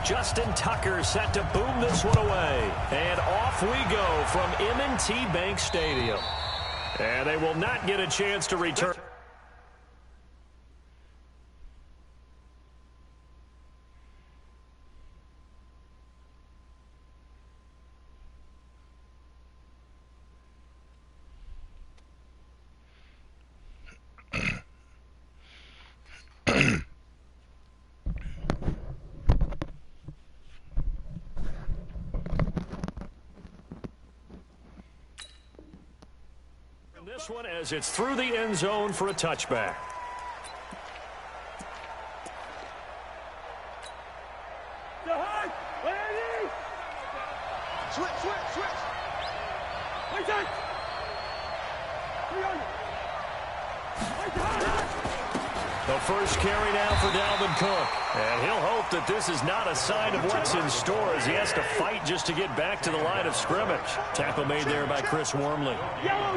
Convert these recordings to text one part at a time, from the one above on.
Justin Tucker set to boom this one away. And off we go from M&T Bank Stadium. And they will not get a chance to return. This one as it's through the end zone for a touchback. Switch. The first carry now for Dalvin Cook. And he'll hope that this is not a sign of what's in store as he has to fight just to get back to the line of scrimmage. Tackle made there by Chris Wormley. Yellow.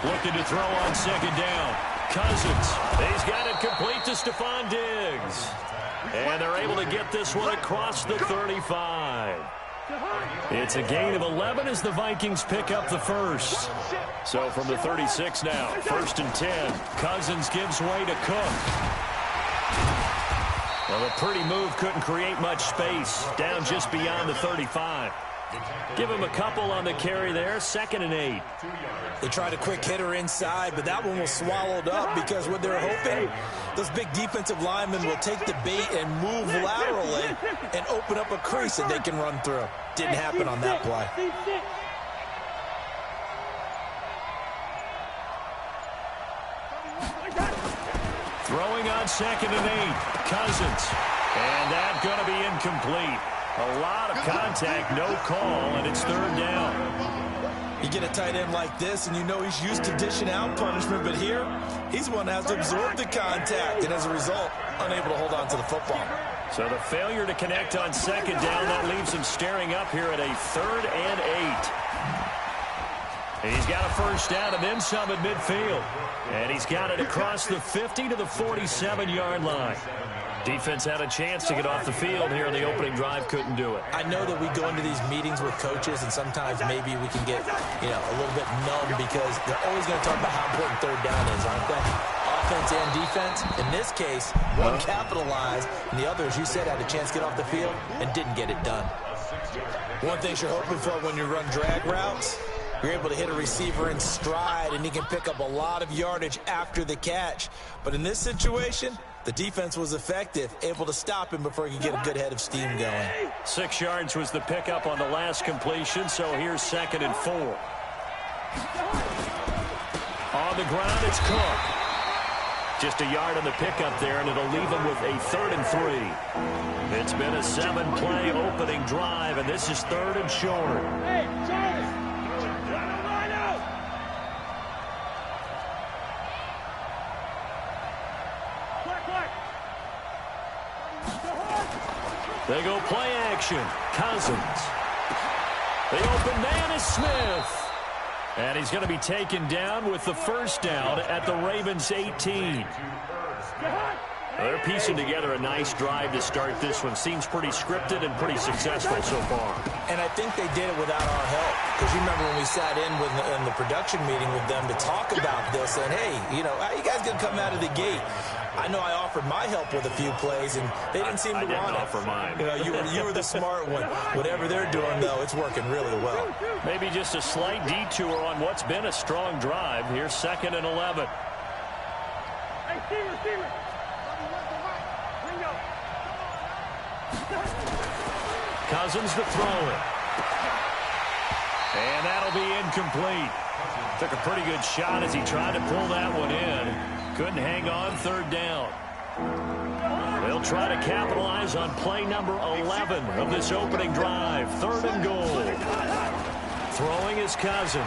Looking to throw on second down. Cousins. He's got it complete to Stephon Diggs. And they're able to get this one across the 35. It's a gain of 11 as the Vikings pick up the first. So from the 36 now, 1st and 10. Cousins gives way to Cook. Well, a pretty move couldn't create much space. Down just beyond the 35. Give him a couple on the carry there. 2nd and 8. They tried a quick hitter inside, but that one was swallowed up because what they're hoping, those big defensive linemen will take the bait and move laterally and open up a crease that they can run through. Didn't happen on that play. Throwing on 2nd and 8. Cousins. And that's going to be incomplete. A lot of contact, no call, and it's 3rd down. You get a tight end like this, and you know he's used to dishing out punishment, but here, he's one that has to absorb the contact, and as a result, unable to hold on to the football. So the failure to connect on 2nd down, that leaves him staring up here at a 3rd and 8. He's got a first down and then some at midfield. And he's got it across the 50 to the 47-yard line. Defense had a chance to get off the field here in the opening drive, couldn't do it. I know that we go into these meetings with coaches, and sometimes maybe we can get, a little bit numb because they're always going to talk about how important 3rd down is, aren't they? Offense and defense. In this case, one capitalized, and the other, as you said, had a chance to get off the field and didn't get it done. One thing you're hoping for when you run drag routes, you're able to hit a receiver in stride, and he can pick up a lot of yardage after the catch. But in this situation, the defense was effective, able to stop him before he could get a good head of steam going. 6 yards was the pickup on the last completion, so here's 2nd and 4. On the ground, it's Cook. Just a yard on the pickup there, and it'll leave him with a 3rd and 3. It's been a 7-play opening drive, and this is 3rd and short. Hey, Charles! Line out! They go play action. Cousins. The open man is Smith. And he's going to be taken down with the first down at the Ravens 18. They're piecing together a nice drive to start this one. Seems pretty scripted and pretty successful so far. And I think they did it without our help. Because you remember when we sat in the production meeting with them to talk about this, and hey, how you guys going to come out of the gate? I know I offered my help with a few plays, and they didn't seem to want it. I didn't offer mine. You were the smart one. Whatever they're doing, though, it's working really well. Maybe just a slight detour on what's been a strong drive. Here's 2nd and 11. Hey, receiver. Cousins to throw it. And that'll be incomplete. Took a pretty good shot as he tried to pull that one in. Couldn't hang on 3rd down. They'll try to capitalize on play number 11 of this opening drive. 3rd and goal. Throwing is Cousins.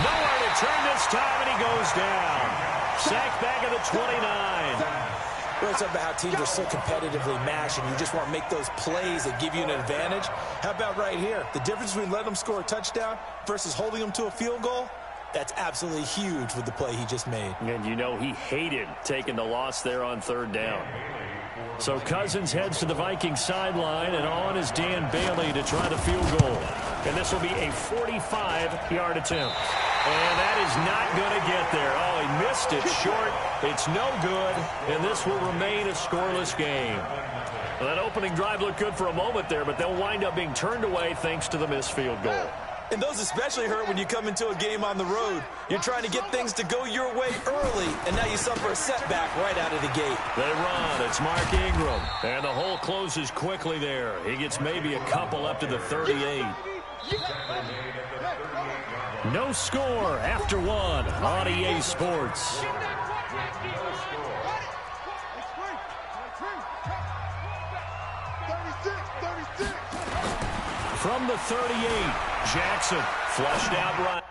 Nowhere to turn this time, and he goes down. Sacked back at the 29. It's about how teams are so competitively matched, and you just want to make those plays that give you an advantage. How about right here? The difference between letting them score a touchdown versus holding them to a field goal? That's absolutely huge with the play he just made. And you know he hated taking the loss there on third down. So Cousins heads to the Vikings sideline, and on is Dan Bailey to try the field goal. And this will be a 45-yard attempt. And that is not going to get there. Oh, he missed it short. It's no good, and this will remain a scoreless game. Well, that opening drive looked good for a moment there, but they'll wind up being turned away thanks to the missed field goal. And those especially hurt when you come into a game on the road. You're trying to get things to go your way early, and now you suffer a setback right out of the gate. They run. It's Mark Ingram. And the hole closes quickly there. He gets maybe a couple up to the 38. No score after one on EA Sports. From the 38, Jackson flushed out right.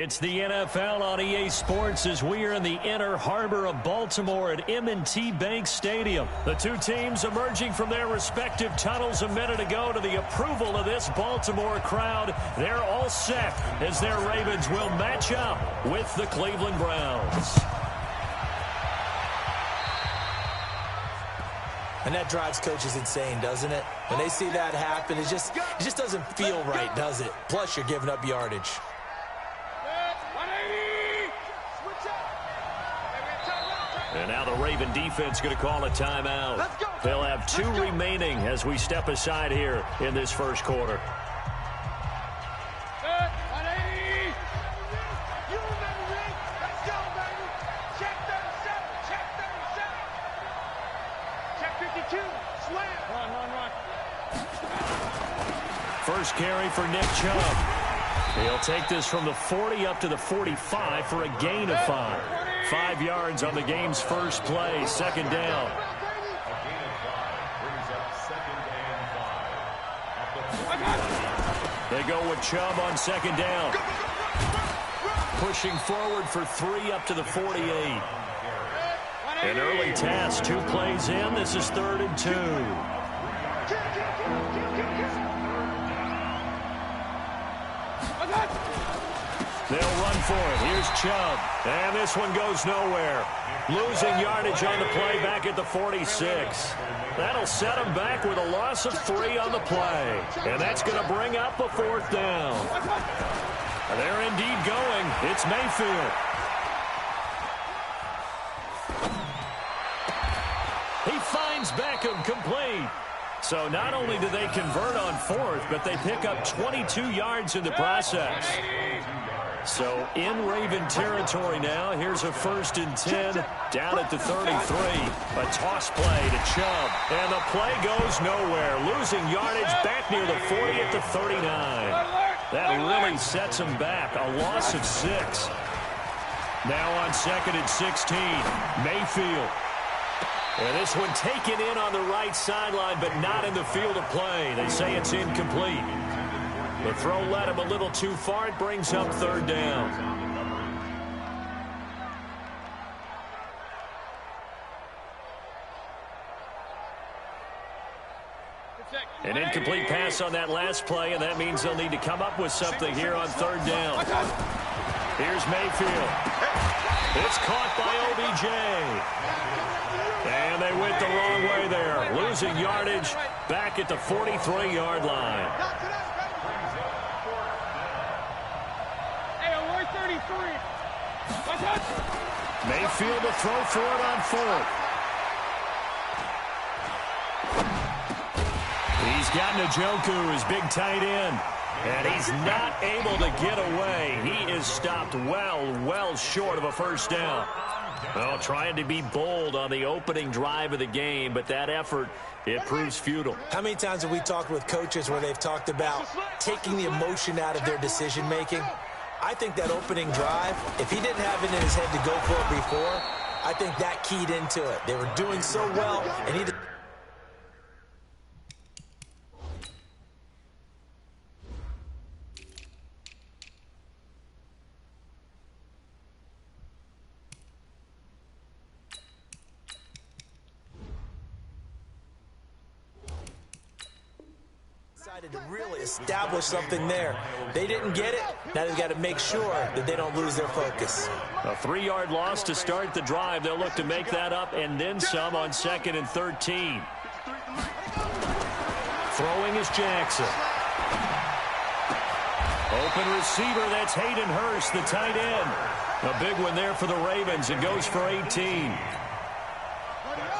It's the NFL on EA Sports as we are in the inner harbor of Baltimore at M&T Bank Stadium. The two teams emerging from their respective tunnels a minute ago to the approval of this Baltimore crowd. They're all set as their Ravens will match up with the Cleveland Browns. And that drives coaches insane, doesn't it? When they see that happen, it just doesn't feel right, does it? Plus, you're giving up yardage. And now the Raven defense going to call a timeout. They'll have two remaining as we step aside here in this first quarter. First carry for Nick Chubb. He'll take this from the 40 up to the 45 for a gain of 5. 5 yards on the game's first play, second down. They go with Chubb on second down. Pushing forward for 3 up to the 48. An early task, 2 plays in. This is 3rd and 2. They'll run for it. Here's Chubb. And this one goes nowhere. Losing yardage on the play back at the 46. That'll set them back with a loss of 3 on the play. And that's going to bring up a 4th down. They're indeed going. It's Mayfield. He finds Beckham complete. So not only do they convert on 4th, but they pick up 22 yards in the process. So in Raven territory now, here's a 1st and 10 down at the 33. A toss play to Chubb. And the play goes nowhere. Losing yardage back near the 40 at the 39. That really sets them back. A loss of 6. Now on 2nd and 16, Mayfield. And this one taken in on the right sideline, but not in the field of play. They say it's incomplete. The throw led him a little too far. It brings up 3rd down. An incomplete pass on that last play, and that means they'll need to come up with something here on 3rd down. Here's Mayfield. It's caught by OBJ. And they went the wrong way there. Losing yardage back at the 43-yard line. Mayfield to throw for it on 4th. He's got Njoku, his big tight end. And he's not able to get away. He is stopped well short of a 1st down. Well, trying to be bold on the opening drive of the game, but that effort, it proves futile. How many times have we talked with coaches where they've talked about taking the emotion out of their decision-making? I think that opening drive, if he didn't have it in his head to go for it before, I think that keyed into it. They were doing so well, and he to really establish something there. They didn't get it. Now they've got to make sure that they don't lose their focus. A 3-yard loss to start the drive. They'll look to make that up and then some on 2nd and 13. Throwing is Jackson. Open receiver, that's Hayden Hurst, the tight end. A big one there for the Ravens. It goes for 18.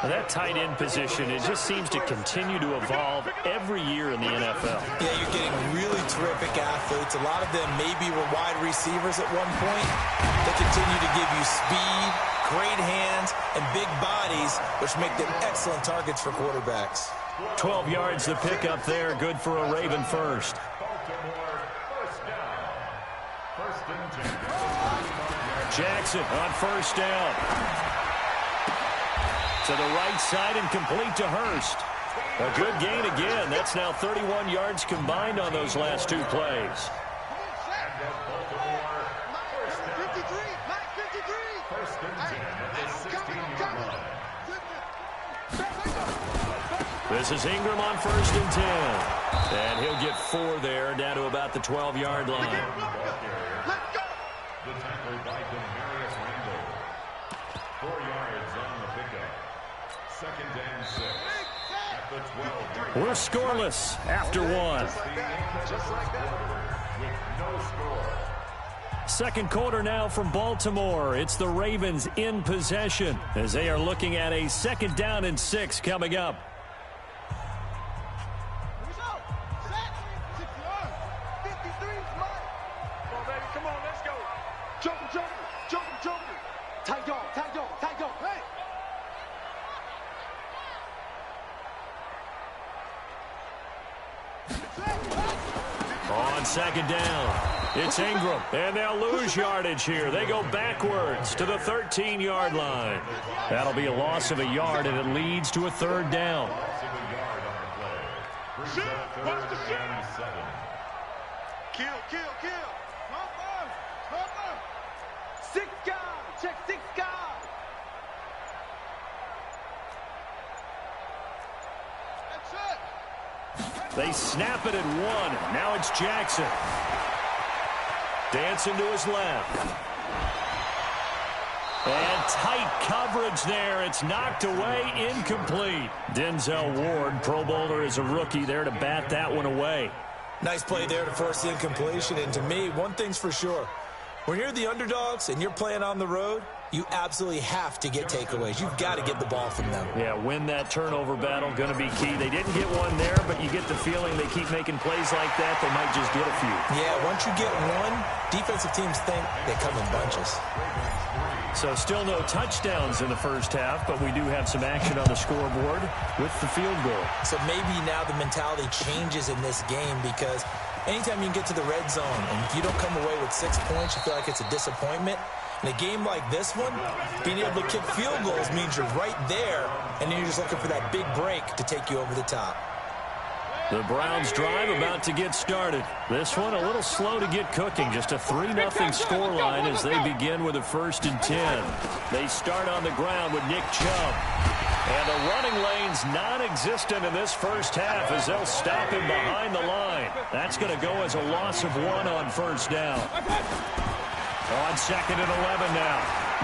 That tight end position, it just seems to continue to evolve every year in the NFL. Yeah, you're getting really terrific athletes. A lot of them maybe were wide receivers at one point. They continue to give you speed, great hands, and big bodies, which make them excellent targets for quarterbacks. 12 yards to pick up there. Good for a Raven first. Jackson on 1st down. To the right side and complete to Hurst. A good gain again. That's now 31 yards combined on those last 2 plays. This is Ingram on 1st and 10. And he'll get 4 there, down to about the 12-yard line. The tackle by Demarius Randall. 4 yards on the pickup. 2nd and 6 at the 12. We're scoreless after 1. Just like that. With no score. Second quarter now from Baltimore. It's the Ravens in possession as they are looking at a 2nd down and 6 coming up. On 2nd down, it's Ingram, and they'll lose yardage here. They go backwards to the 13-yard line. That'll be a loss of a yard, and it leads to a 3rd down. Kill. Cover. 6 guard. Check 6 guard. They snap it at 1. Now it's Jackson. Dancing to his left. And tight coverage there. It's knocked away, incomplete. Denzel Ward, Pro Bowler, as a rookie there to bat that one away. Nice play there to force the incompletion. And to me, one thing's for sure. When you're the underdogs and you're playing on the road, you absolutely have to get takeaways. You've got to get the ball from them. Yeah, win that turnover battle, going to be key. They didn't get one there, but you get the feeling they keep making plays like that, they might just get a few. Yeah, once you get one, defensive teams think they come in bunches. So still no touchdowns in the first half, but we do have some action on the scoreboard with the field goal. So maybe now the mentality changes in this game because anytime you can get to the red zone and if you don't come away with 6 points, you feel like it's a disappointment. In a game like this one, being able to kick field goals means you're right there, and then you're just looking for that big break to take you over the top. The Browns drive about to get started. This one a little slow to get cooking. Just a 3-0 scoreline as they begin with a 1st and 10. They start on the ground with Nick Chubb. And the running lane's non-existent in this first half as they'll stop him behind the line. That's going to go as a loss of 1 on 1st down. On 2nd and 11 now.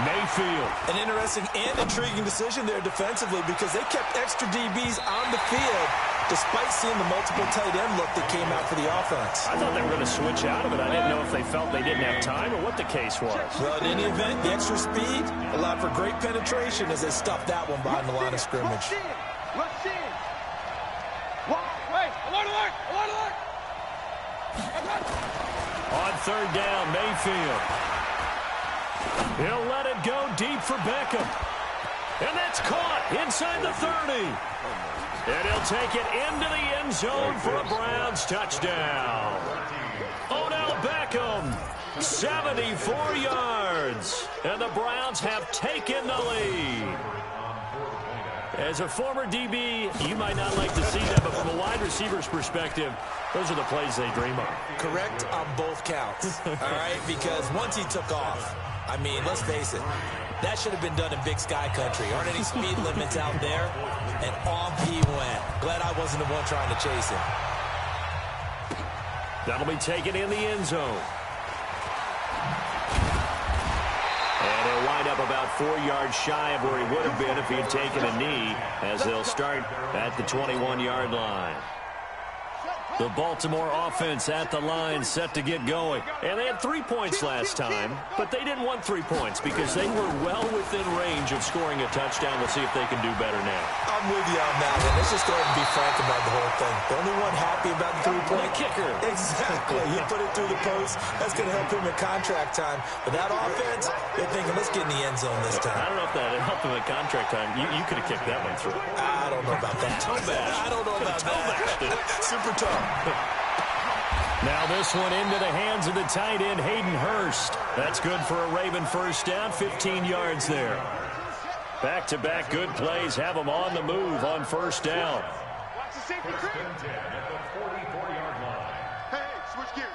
Mayfield. An interesting and intriguing decision there defensively because they kept extra DBs on the field despite seeing the multiple tight end look that came out for the offense. I thought they were going to switch out of it. I didn't know if they felt they didn't have time or what the case was. Well, in any event, the extra speed allowed for great penetration as they stuffed that one behind the line of scrimmage. Rush in. Wait, alert. On 3rd down, Mayfield. He'll let it go deep for Beckham. And that's caught inside the 30. And he'll take it into the end zone for a Browns touchdown. Odell Beckham, 74 yards. And the Browns have taken the lead. As a former DB, you might not like to see that, but from a wide receiver's perspective, those are the plays they dream of. Correct on both counts, all right? Because once he took off, I mean, let's face it, that should have been done in Big Sky Country. Aren't any speed limits out there? And off he went. Glad I wasn't the one trying to chase him. That'll be taken in the end zone. And he'll wind up about 4 yards shy of where he would have been if he had taken a knee, as they'll start at the 21-yard line. The Baltimore offense at the line set to get going. And they had 3 points last time, but they didn't want 3 points because they were well within range of scoring a touchdown. We'll see if they can do better now. I'm with you on that one. Let's just go ahead and be frank about the whole thing. The only one happy about the 3-point kicker. Exactly. He put it through the post. That's going to help him in contract time. But that offense, they're thinking, let's get in the end zone this time. I don't know if that helped him in contract time. You could have kicked that one through. I don't know about that. I don't know about that. Super tough. Now this one into the hands of the tight end, Hayden Hurst. That's good for a Raven 1st down, 15 yards there. Back-to-back good plays have them on the move on 1st down. Watch the safety creep. At the 44-yard line. Hey, switch gears.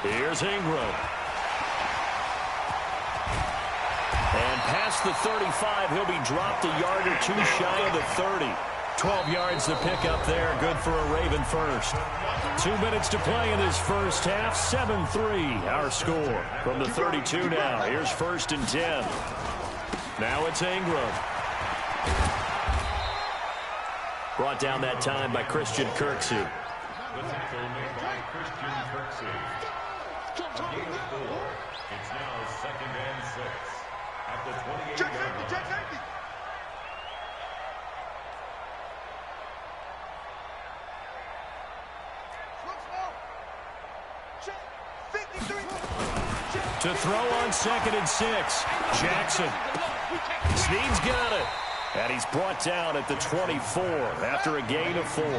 Here's Ingram. And past the 35, he'll be dropped a yard or 2 shy of the 30. 12 yards to pick up there, good for a Raven 1st. 2 minutes to play in this first half, 7-3 our score. From the 32 now, here's 1st and 10. Now it's Ingram. Brought down that time by Christian Kirksey. The tackle made by Christian Kirksey. A gain of 4. It's now 2nd and 6. At the 28-yard line. Check safety. To throw on 2nd and 6. Jackson. Snead's got it. And he's brought down at the 24 after a gain of 4. It's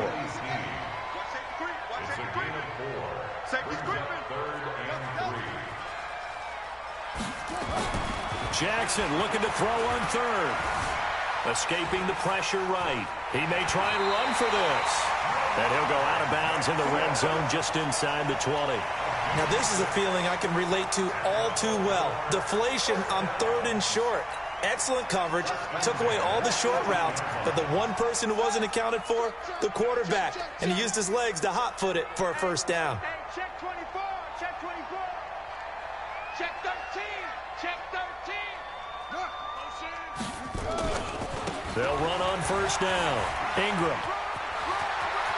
a gain of 4. Safety's creeping. 3rd and 3. Jackson looking to throw on 3rd. Escaping the pressure right. He may try and run for this. And he'll go out of bounds in the red zone just inside the 20. Now, this is a feeling I can relate to all too well. Deflation on 3rd and short. Excellent coverage, took away all the short routes, but the one person who wasn't accounted for, the quarterback, and he used his legs to hot-foot it for a first down. Hey, check 24, check 24. Check 13, check 13. They'll run on first down. Ingram.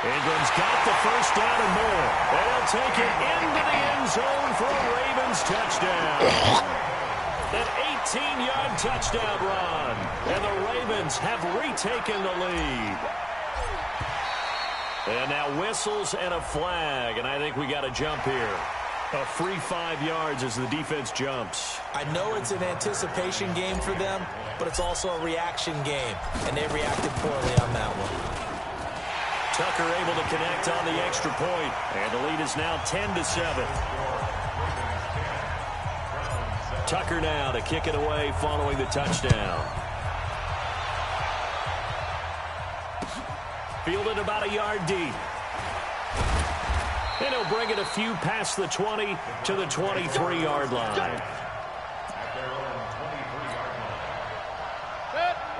Ingram's got the first down and more. They'll take it into the end zone for a Ravens touchdown. An 18-yard touchdown run. And the Ravens have retaken the lead. And now whistles and a flag. And I think we got a jump here. A free 5 yards as the defense jumps. I know it's an anticipation game for them, but it's also a reaction game. And they reacted poorly on that one. Tucker able to connect on the extra point. And the lead is now 10-7. Tucker now to kick it away following the touchdown. Fielded about a yard deep. And he'll bring it a few past the 20 to the 23-yard line.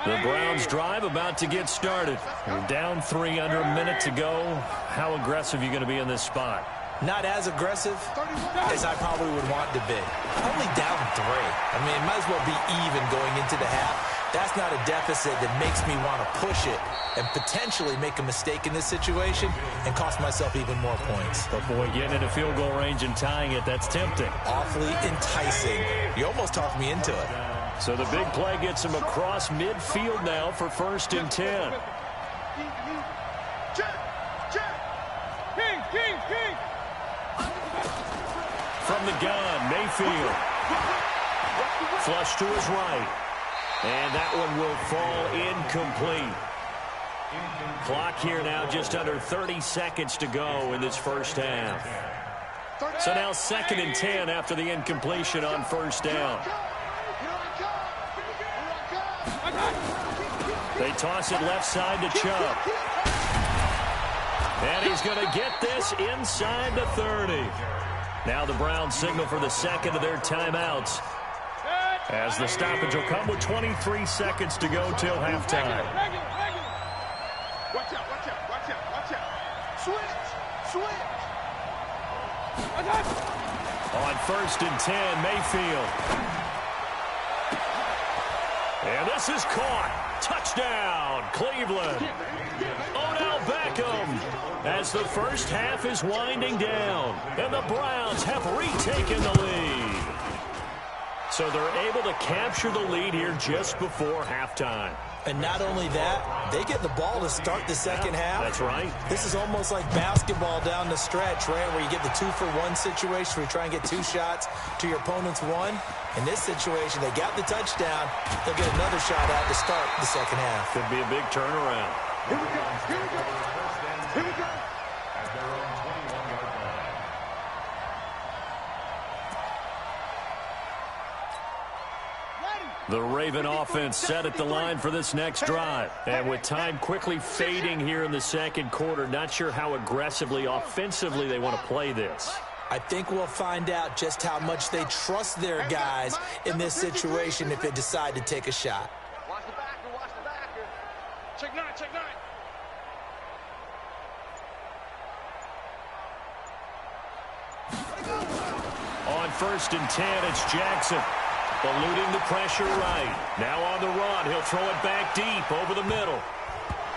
The Browns drive about to get started. We're down 3 under a minute to go. How aggressive are you going to be in this spot? Not as aggressive as I probably would want to be. Only down 3. I mean, it might as well be even going into the half. That's not a deficit that makes me want to push it and potentially make a mistake in this situation and cost myself even more points. But boy, getting into field goal range and tying it, that's tempting. Awfully enticing. You almost talked me into it. So the big play gets him across midfield now for 1st and 10. From the gun, Mayfield. Flush to his right. And that one will fall incomplete. Clock here now just under 30 seconds to go in this first half. So now 2nd and 10 after the incompletion on first down. They toss it left side to Chubb. And he's going to get this inside the 30. Now the Browns signal for the second of their timeouts, as the stoppage will come with 23 seconds to go till halftime. Watch out, watch out, watch out, watch out. Switch. On 1st and 10, Mayfield. And this is caught. Touchdown, Cleveland. Odell Beckham, as the first half is winding down. And the Browns have retaken the lead. So they're able to capture the lead here just before halftime. And not only that, they get the ball to start the second half. That's right. This is almost like basketball down the stretch, right, where you get the 2-for-1 situation where you try and get 2 shots to your opponent's 1. In this situation, they got the touchdown. They'll get another shot out to start the second half. Could be a big turnaround. Here we go. At their own 21-yard line. The Raven offense set at the line for this next drive. And with time quickly fading here in the second quarter, not sure how aggressively, offensively they want to play this. I think we'll find out just how much they trust their guys in this situation if they decide to take a shot. Watch the backer, watch the backer. Check 9, check 9. On 1st and 10, it's Jackson. Eluding the pressure right. Now on the run, he'll throw it back deep over the middle.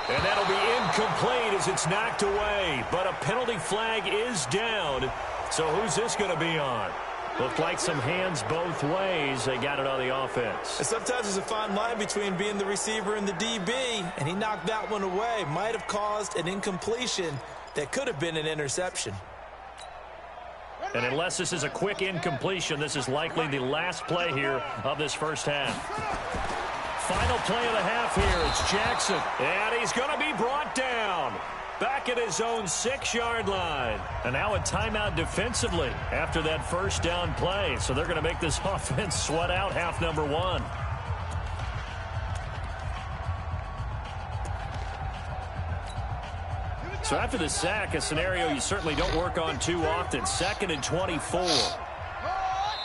And that'll be incomplete as it's knocked away. But a penalty flag is down. So who's this going to be on? Looked like some hands both ways. They got it on the offense. And sometimes there's a fine line between being the receiver and the DB, and he knocked that one away. Might have caused an incompletion that could have been an interception. And unless this is a quick incompletion, this is likely the last play here of this first half. Final play of the half here. It's Jackson. And he's going to be brought down. Back at his own 6-yard line. And now a timeout defensively after that first down play. So they're going to make this offense sweat out half number 1. So after the sack, a scenario you certainly don't work on too often. 2nd and 24.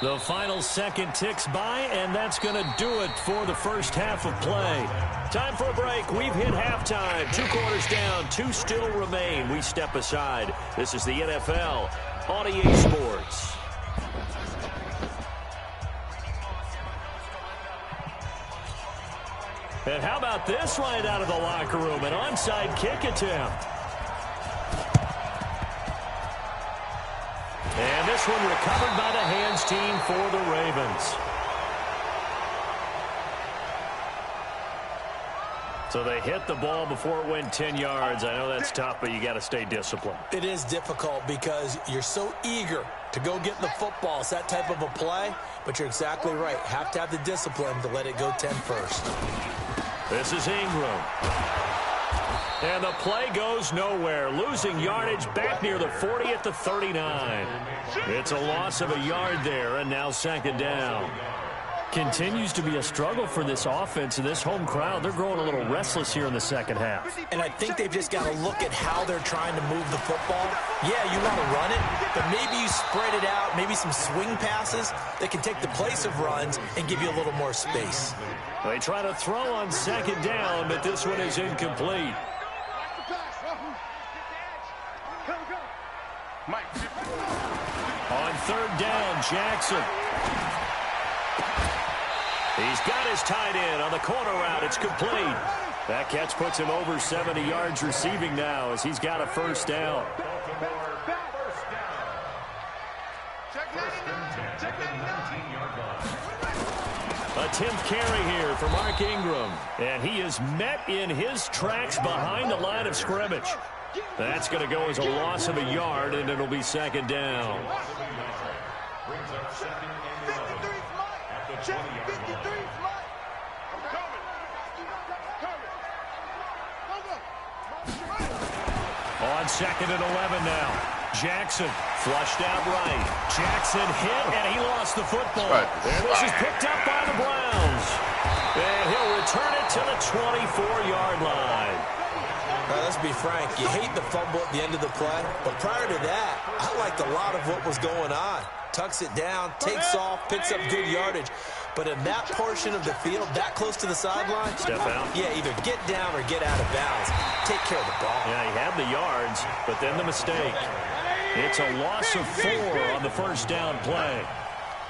The final second ticks by, and that's going to do it for the first half of play. Time for a break. We've hit halftime. 2 quarters down, 2 still remain. We step aside. This is the NFL on EA Sports. And how about this right out of the locker room? An onside kick attempt. And this one recovered by the hands team for the Ravens. So they hit the ball before it went 10 yards. I know that's tough, but you got to stay disciplined. It is difficult because you're so eager to go get the football. It's that type of a play, but you're exactly right. Have to have the discipline to let it go 10 first. This is Ingram. And the play goes nowhere. Losing yardage back near the 40 at the 39. It's a loss of a yard there, and now 2nd down. Continues to be a struggle for this offense and this home crowd. They're growing a little restless here in the second half. And I think they've just got to look at how they're trying to move the football. Yeah, you want to run it, but maybe you spread it out, maybe some swing passes that can take the place of runs and give you a little more space. They try to throw on 2nd down, but this one is incomplete. On 3rd down, Jackson. He's got his tight end on the corner route. It's complete. That catch puts him over 70 yards receiving now as he's got a 1st down. A 10th carry here for Mark Ingram. And he is met in his tracks behind the line of scrimmage. That's going to go as a loss of a yard, and it'll be 2nd down. Brings up 2nd and 11 at the 20-yard line. On 2nd and 11 now. Jackson flushed out right. Jackson hit, and he lost the football. And this is picked up by the Browns. And he'll return it to the 24-yard line. Let's be frank. You hate the fumble at the end of the play. But prior to that, I liked a lot of what was going on. Tucks it down, takes off, picks up good yardage. But in that portion of the field, that close to the sideline, step out. Yeah, either get down or get out of bounds. Take care of the ball. Yeah, he had the yards, but then the mistake. It's a loss of 4 on the 1st down play.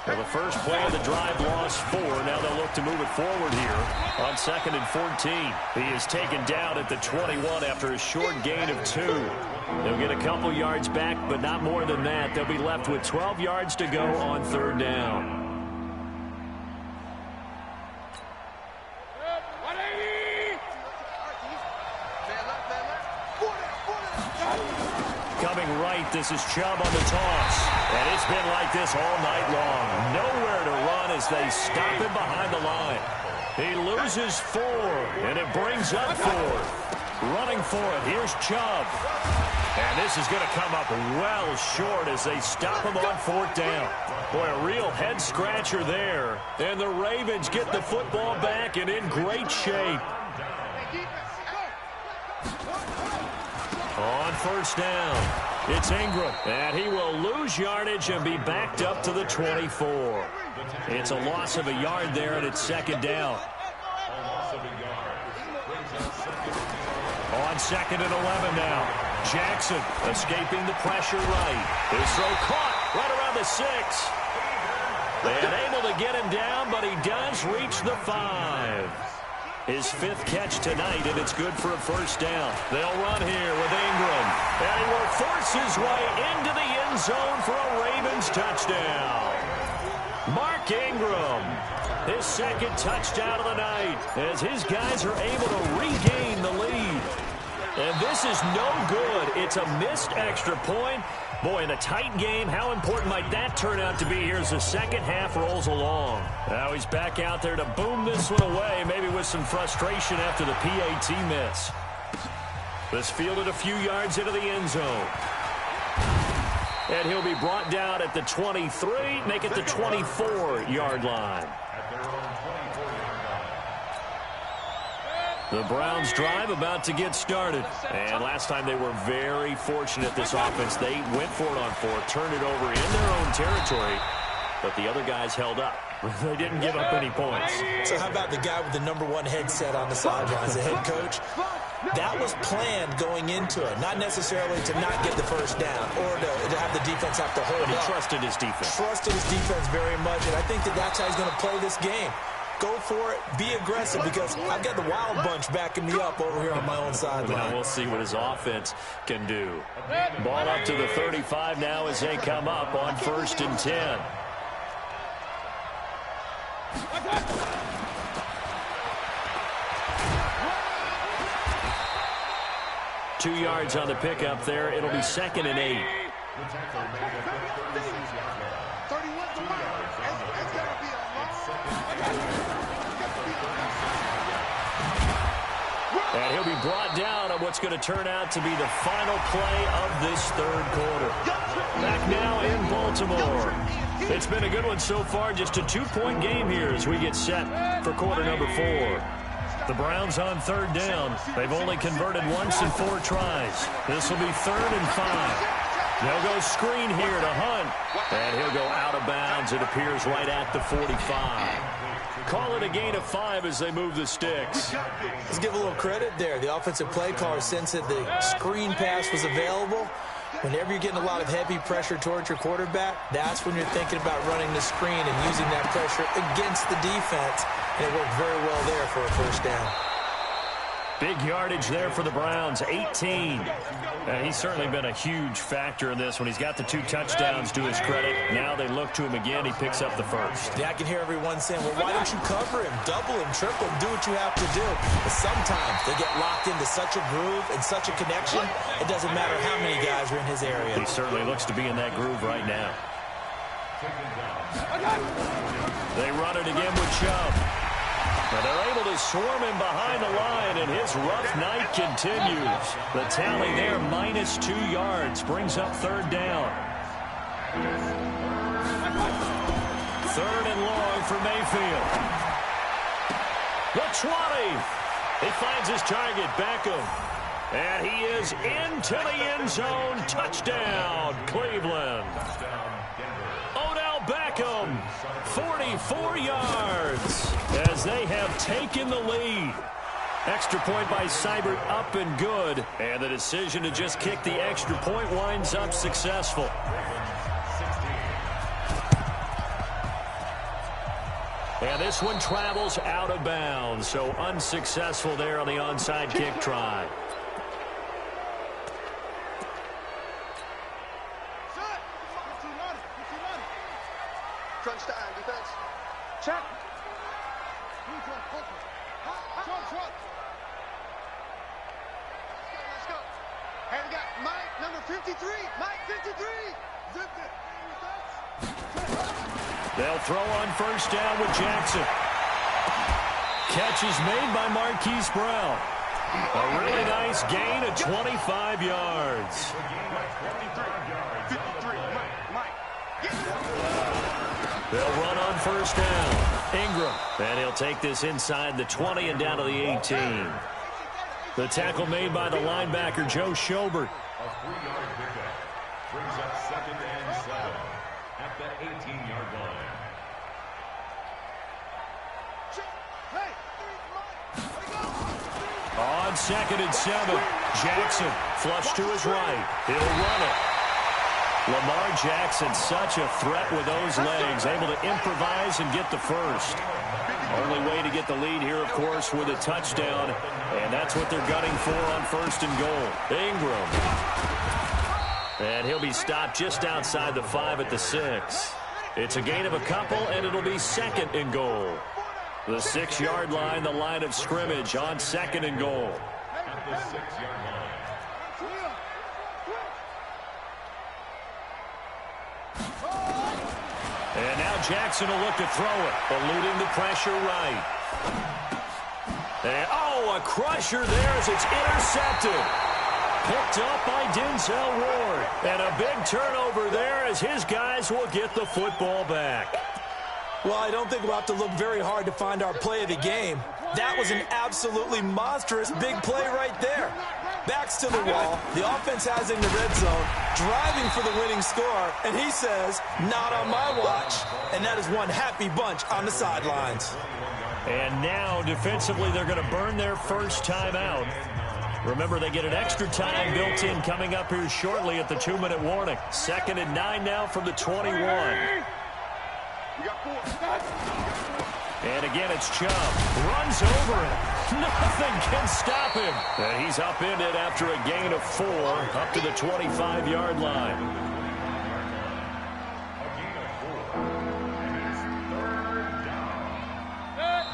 Well, the first play of the drive lost 4. Now they'll look to move it forward here on 2nd and 14. He is taken down at the 21 after a short gain of 2. They'll get a couple yards back, but not more than that. They'll be left with 12 yards to go on 3rd down. Coming right, this is Chubb on the toss. And it's been like this all night long. Nowhere to run as they stop him behind the line. He loses 4, and it brings up 4. Running for it, here's Chubb. And this is going to come up well short as they stop him on 4th down. Boy, a real head-scratcher there. And the Ravens get the football back and in great shape. On 1st down, it's Ingram, and he will lose yardage and be backed up to the 24. It's a loss of a yard there, and it's 2nd down. On 2nd and 11 now, Jackson escaping the pressure right. His throw caught right around the 6. They unable to get him down, but he does reach the 5. His 5th catch tonight, and it's good for a 1st down. They'll run here with Ingram. And he will force his way into the end zone for a Ravens touchdown. Mark Ingram, his 2nd touchdown of the night, as his guys are able to regain the lead. And this is no good. It's a missed extra point. Boy, in a tight game, how important might that turn out to be here as the second half rolls along? Now he's back out there to boom this one away, maybe with some frustration after the PAT miss. This fielded a few yards into the end zone. And he'll be brought down at the 23, make it the 24-yard line. The Browns drive about to get started. And last time they were very fortunate, this offense. They went for it on 4, turned it over in their own territory, but the other guys held up. They didn't give up any points. So how about the guy with the #1 headset on the sidelines, the head coach? That was planned going into it, not necessarily to not get the first down or to have the defense have to hold up. But he trusted his defense. Trusted his defense very much, and I think that's how he's going to play this game. Go for it. Be aggressive, because I've got the wild bunch backing me up over here on my own sideline. We'll see what his offense can do. Ball up to the 35 now as they come up on 1st and 10. Two yards on the pickup there. It'll be 2nd and 8. And he'll be brought down on what's going to turn out to be the final play of this 3rd quarter. Back now in Baltimore. It's been a good one so far. Just a 2-point game here as we get set for quarter number 4. The Browns on 3rd down. They've only converted once in 4 tries. This will be 3rd and 5. They'll go screen here to Hunt. And he'll go out of bounds, it appears, right at the 45. Call it a gain of 5 as they move the sticks. Let's give a little credit there. The offensive play caller sensed that the screen pass was available. Whenever you're getting a lot of heavy pressure towards your quarterback, that's when you're thinking about running the screen and using that pressure against the defense. And it worked very well there for a 1st down. Big yardage there for the Browns, 18. He's certainly been a huge factor in this when he's got the 2 touchdowns to his credit. Now they look to him again. He picks up the 1st. Yeah, I can hear everyone saying, well, why don't you cover him, double him, triple him, do what you have to do. But sometimes they get locked into such a groove and such a connection, it doesn't matter how many guys are in his area. He certainly looks to be in that groove right now. They run it again with Chubb. But they're able to swarm him behind the line, and his rough night continues. The tally there, -2 yards, brings up 3rd down. 3rd and long for Mayfield. The 20. He finds his target, Beckham. And he is into the end zone. Touchdown, Cleveland. Odell Beckham, 44 yards, as they have taken the lead. Extra point by Seibert up and good. And the decision to just kick the extra point winds up successful. And this one travels out of bounds, so unsuccessful there on the onside kick try. Crunch time, defense. Check. Let's go. Hey, we got Mike, number 53. Mike, 53. Zipped it. They'll throw on 1st down with Jackson. Catch is made by Marquise Brown. A really nice gain of 25 yards. They'll run on 1st down. Ingram. And he'll take this inside the 20 and down to the 18. The tackle made by the linebacker, Joe Schobert. A 3-yard pickup brings up 2nd and 7 at the 18-yard line. On 2nd and 7, Jackson flush to his right. He'll run it. Lamar Jackson, such a threat with those legs, able to improvise and get the 1st. Only way to get the lead here, of course, with a touchdown, and that's what they're gunning for on 1st and goal. Ingram. And he'll be stopped just outside the 5 at the 6. It's a gain of a couple, and it'll be 2nd and goal. The 6-yard line, the line of scrimmage on 2nd and goal. At the 6-yard line. And now Jackson will look to throw it, eluding the pressure right. And, a crusher there as it's intercepted. Picked up by Denzel Ward. And a big turnover there as his guys will get the football back. Well, I don't think we'll have to look very hard to find our play of the game. That was an absolutely monstrous big play right there. Backs to the wall. The offense has in the red zone, driving for the winning score, and he says, not on my watch. And that is one happy bunch on the sidelines. And now, defensively, they're going to burn their first timeout. Remember, they get an extra time built in coming up here shortly at the 2-minute warning. 2nd and 9 now from the 21. And again, it's Chubb. Runs over it. Nothing can stop him. And he's upended after a gain of 4 up to the 25-yard line.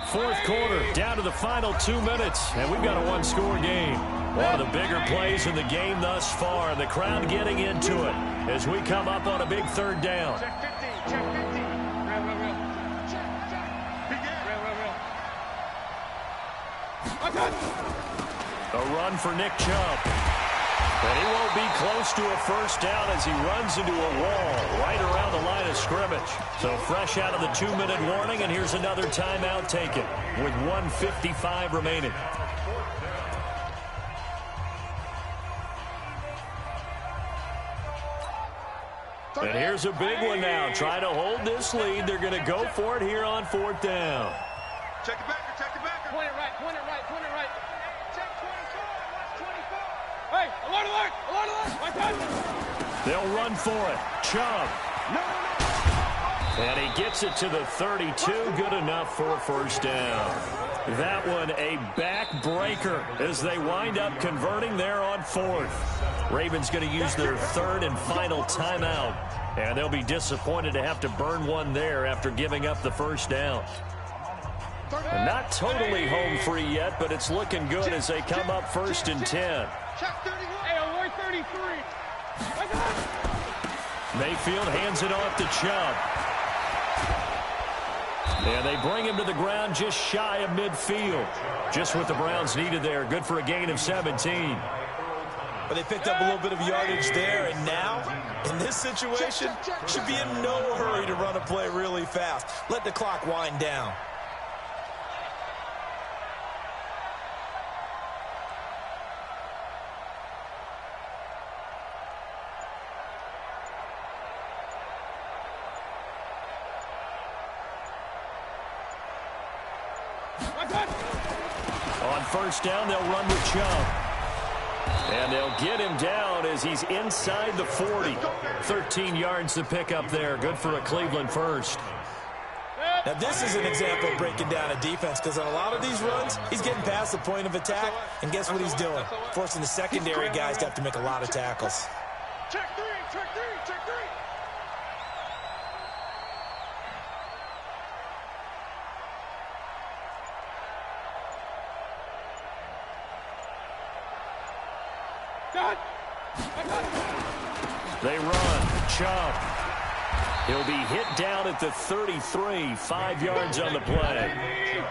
Fourth quarter, down to the final 2 minutes, and we've got a one-score game. One of the bigger plays in the game thus far, and the crowd getting into it as we come up on a big 3rd down. Check 50, check 50. Real. A run for Nick Chubb. And he won't be close to a first down as he runs into a wall right around the line of scrimmage. So fresh out of the 2-minute warning, and here's another timeout taken with 1:55 remaining. And here's a big one now. Trying to hold this lead. They're going to go for it here on 4th down. Check it back. Point it right. Check 24, watch 24. Hey, alert. My time. They'll run for it. Chubb. And he gets it to the 32. Good enough for a first down. That one a backbreaker as they wind up converting there on 4th. Ravens going to use their 3rd and final timeout. And they'll be disappointed to have to burn one there after giving up the first down. Not totally home free yet, but it's looking good as they come up 1st and 10. Check 31. Hey, alert 33. Mayfield hands it off to Chubb. And they bring him to the ground just shy of midfield. Just what the Browns needed there. Good for a gain of 17. But they picked up a little bit of yardage there, and now, in this situation, should be in no hurry to run a play really fast. Let the clock wind down. On first down, they'll run with Chubb. And they'll get him down as he's inside the 40. 13 yards to pick up there. Good for a Cleveland first. Now, this is an example of breaking down a defense, because on a lot of these runs, he's getting past the point of attack, and guess what he's doing? Forcing the secondary guys to have to make a lot of tackles. Check 3. They run. Chubb. He'll be hit down at the 33, 5 yards on the play.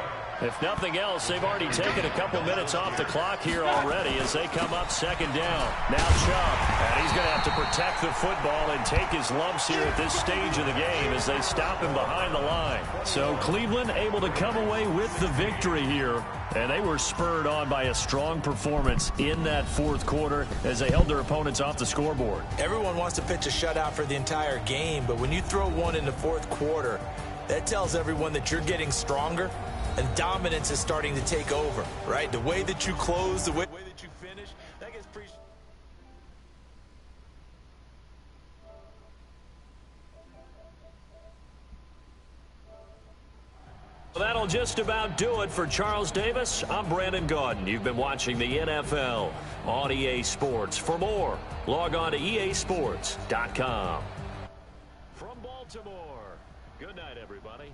If nothing else, they've already taken a couple minutes off the clock here already as they come up 2nd down. Now Chubb, and he's going to have to protect the football and take his lumps here at this stage of the game as they stop him behind the line. So Cleveland able to come away with the victory here, and they were spurred on by a strong performance in that 4th quarter as they held their opponents off the scoreboard. Everyone wants to pitch a shutout for the entire game, but when you throw one in the 4th quarter, that tells everyone that you're getting stronger. And dominance is starting to take over, right? The way that you close, the way that you finish, that gets pretty... Well, that'll just about do it for Charles Davis. I'm Brandon Gaudin. You've been watching the NFL on EA Sports. For more, log on to easports.com. From Baltimore, good night, everybody.